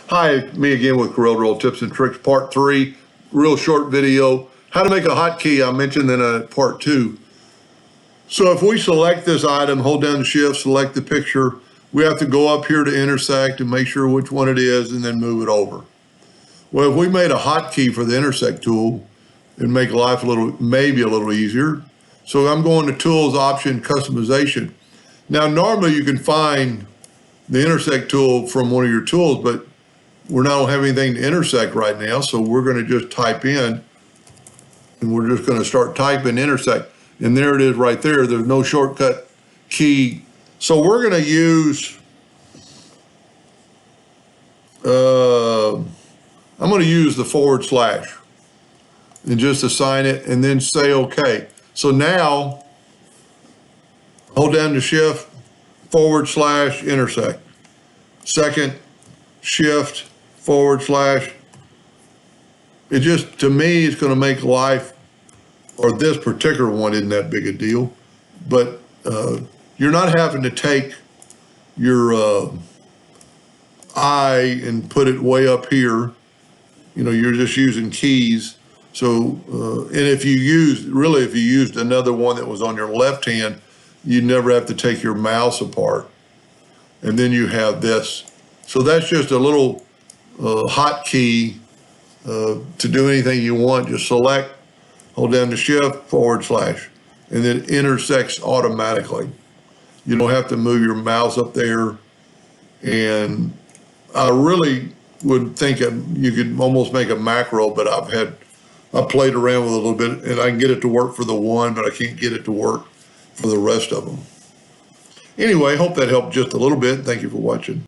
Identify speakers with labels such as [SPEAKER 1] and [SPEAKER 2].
[SPEAKER 1] Hi, me again with Corel Tips and Tricks, part 3, real short video. How to make a hotkey, I mentioned in part 2. So if we select this item, hold down the shift, select the picture, we have to go up here to intersect and make sure which one it is and then move it over. Well, if we made a hotkey for the intersect tool, it'd make life maybe a little easier. So I'm going to Tools, Option, Customization. Now, normally you can find the intersect tool from one of your tools, but we don't have anything to intersect right now, so we're going to just type in, and we're just going to start typing intersect. And there it is right there. There's no shortcut key. So we're going to use, I'm going to use the / and just assign it and then say OK. So now, hold down the shift, / intersect. Second, shift, / it just, to me, it's going to make life, or this particular one isn't that big a deal, but you're not having to take your I and put it way up here. You know, you're just using keys. So, and if you used another one that was on your left hand, you never have to take your mouse apart. And then you have this. So that's just a little hotkey to do anything you want. Just select, hold down the shift, / and then intersects automatically. You don't have to move your mouse up there. And I really would think you could almost make a macro, but I played around with it a little bit, and I can get it to work for the one, but I can't get it to work for the rest of them. Anyway, hope that helped just a little bit. Thank you for watching.